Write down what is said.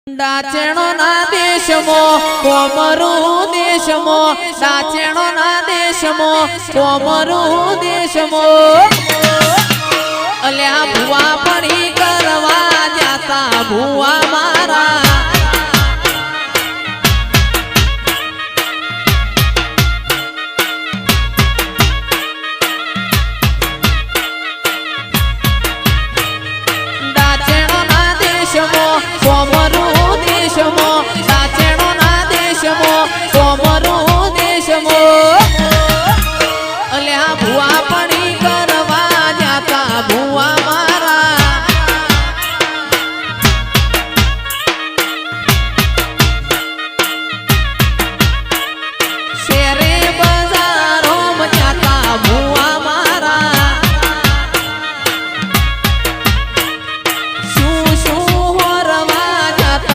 દાચેણો ના દેશમાં કોમરું દેશમાં દાચેણો ના દેશમાં કોમરું દેશમાં અલ્યા ભુવા પડી કરવા જાતા ભુવા